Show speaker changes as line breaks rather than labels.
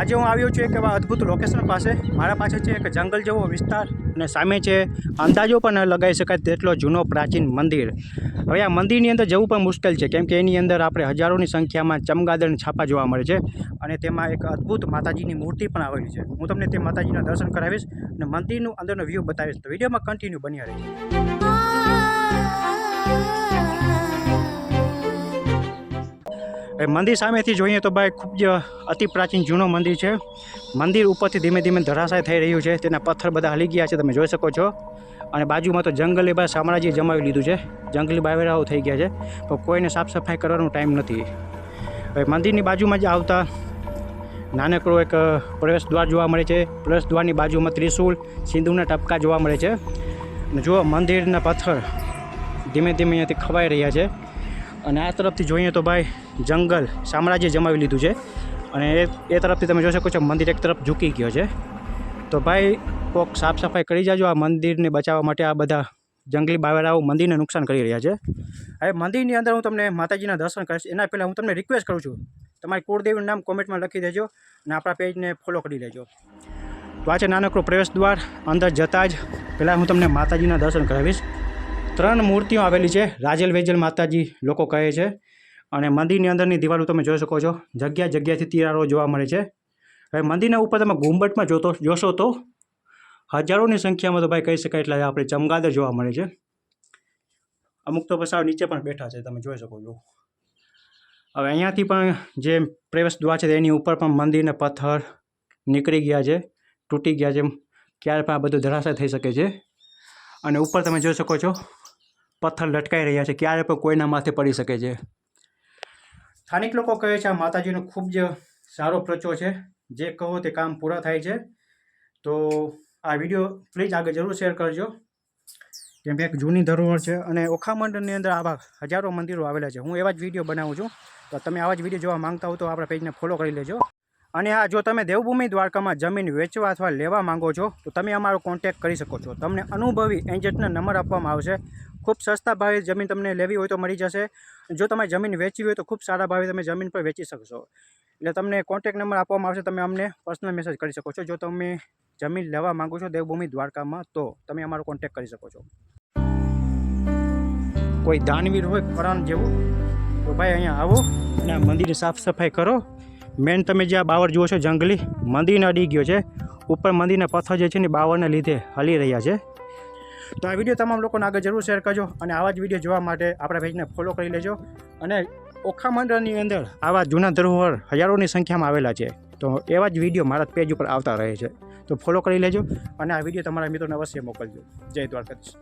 આજે હું આવ્યો છું એક એવા અદ્ભુત લોકેશન પાસે. મારા પાસે છે એક જંગલ જેવો વિસ્તાર અને સામે છે અંદાજો પણ ન લગાવી શકાય તેટલો જૂનો પ્રાચીન મંદિર. હવે આ મંદિરની અંદર જવું પણ મુશ્કેલ છે, કેમ કે એની અંદર આપણે હજારોની સંખ્યામાં ચમગાદળના છાપા જોવા મળે છે અને તેમાં એક અદ્ભુત માતાજીની મૂર્તિ પણ આવેલી છે. હું તમને તે માતાજીના દર્શન કરાવીશ અને મંદિરનું અંદરનો વ્યૂ બતાવીશ. તો વિડીયોમાં કન્ટિન્યુ બન્યા રહીશ. મંદિર સામેથી જોઈએ તો ભાઈ ખૂબ જ અતિ પ્રાચીન જૂનો મંદિર છે. મંદિર ઉપરથી ધીમે ધીમે ધરાશાય થઈ રહ્યું છે. તેના પથ્થર બધા હલી ગયા છે, તમે જોઈ શકો છો. અને બાજુમાં તો જંગલી બા સામ્રાજ્ય જમાવી લીધું છે. જંગલી બાવેરાઓ થઈ ગયા છે, પણ કોઈને સાફ સફાઈ કરવાનો ટાઈમ નથી. હવે મંદિરની બાજુમાં જ આવતા નાનકડો એક પ્રવેશ દ્વાર જોવા મળે છે. પ્રવેશ દ્વારની બાજુમાં ત્રિશૂળ, સિંદૂરના ટપકા જોવા મળે છે. અને જુઓ મંદિરના પથ્થર ધીમે ધીમે અહીંયાથી ખવાઈ રહ્યા છે. અને આ તરફથી જોઈએ તો ભાઈ જંગલ સામ્રાજ્ય જમાવી લીધું છે. અને એ તરફથી તમે જોઈ શકો છો મંદિર એક તરફ ઝૂકી ગયો છે. તો ભાઈ કોક સાફ સફાઈ કરી જાજો આ મંદિરને બચાવવા માટે. આ બધા જંગલી બાવેરાઓ મંદિરને નુકસાન કરી રહ્યા છે. હવે મંદિરની અંદર હું તમને માતાજીના દર્શન કરીશ. એના પહેલાં હું તમને રિક્વેસ્ટ કરું છું, તમારી કુળદેવીનું નામ કોમેન્ટમાં લખી દેજો અને આપણા પેજને ફોલો કરી લેજો. તો આ છે નાનકડો પ્રવેશ દ્વાર. અંદર જતાં જ પહેલાં હું તમને માતાજીના દર્શન કરાવીશ. 3 મૂર્તિઓ આવેલી છે. રાજલ વેજલ માતાજી લોકો કહે છે. અને મંદિરની અંદરની દિવાલો તમે જોઈ શકો છો, જગ્યા જગ્યાથી તિરાડો જોવા મળે છે. હવે મંદિરના ઉપર તમે ઘુંબટમાં જોશો તો હજારોની સંખ્યામાં તો ભાઈ કહી શકાય એટલે આપણે ચમગાદર જોવા મળે છે. અમુક તો પસાવ નીચે પણ બેઠા છે, તમે જોઈ શકો છો. હવે અહીંયાથી પણ જે પ્રવેશ દ્વાર છે એની ઉપર પણ મંદિરના પથ્થર નીકળી ગયા છે, તૂટી ગયા છે. ક્યારે પણ આ બધું ધરાશાય થઈ શકે છે. અને ઉપર તમે જોઈ શકો છો પથ્થર લટકાઈ રહ્યા છે, ક્યારે પણ કોઈના માથે પડી શકે છે. સ્થાનિક લોકો કહે છે આ માતાજીનો ખૂબ જ સારો પ્રચો છે, જે કહો તે કામ પૂરા થાય છે. તો આ વિડીયો પ્લીઝ આગળ જરૂર શેર કરજો, કેમ કે એક જૂની ધરોહર છે. અને ઓખા મંડળની અંદર આવા હજારો મંદિરો આવેલા છે. હું એવા જ વિડીયો બનાવું છું. તો તમે આવા જ વિડીયો જોવા માંગતા હો તો આપણા પેજને ફોલો કરી લેજો. અને હા, જો તમે દેવભૂમિ દ્વારકામાં જમીન વેચવા અથવા લેવા માંગો છો તો તમે અમારો કોન્ટેક્ટ કરી શકો છો. તમને અનુભવી એજન્ટના નંબર આપવામાં આવશે. ખૂબ સસ્તા ભાવે જમીન તમને લેવી હોય તો મળી જશે. જો તમારે જમીન વેચવી હોય તો ખૂબ સારા ભાવે તમે જમીન પર વેચી શકશો. એટલે તમને કોન્ટેક્ટ નંબર આપવામાં આવશે. તમે અમને પર્સનલ મેસેજ કરી શકો છો. જો તમે જમીન લેવા માંગો છો દેવભૂમિ દ્વારકામાં તો તમે અમારો કોન્ટેક્ટ કરી શકો છો. કોઈ દાનવીર હોય કરણ જેવું તો ભાઈ અહીંયા આવો અને આ મંદિરની સાફ સફાઈ કરો. મેન તમે જે આ બાવર જુઓ છો જંગલી, મંદિરને અડી ગયો છે. ઉપર મંદિરના પથ્થર જે છે ને બાવરના લીધે હલી રહ્યા છે. તો આ વિડીયો તમામ લોકોને આગળ જરૂર શેર કરજો. અને આવા જ વિડીયો જોવા માટે આપણા પેજને ફોલો કરી લેજો. અને ઓખા મંડળની અંદર આવા જૂના ધરોહર હજારોની સંખ્યામાં આવેલા છે. તો એવા જ વિડીયો મારા પેજ ઉપર આવતા રહે છે. તો ફોલો કરી લેજો અને આ વિડીયો તમારા મિત્રોને અવશ્ય મોકલજો. જય દ્વારકાધીશ.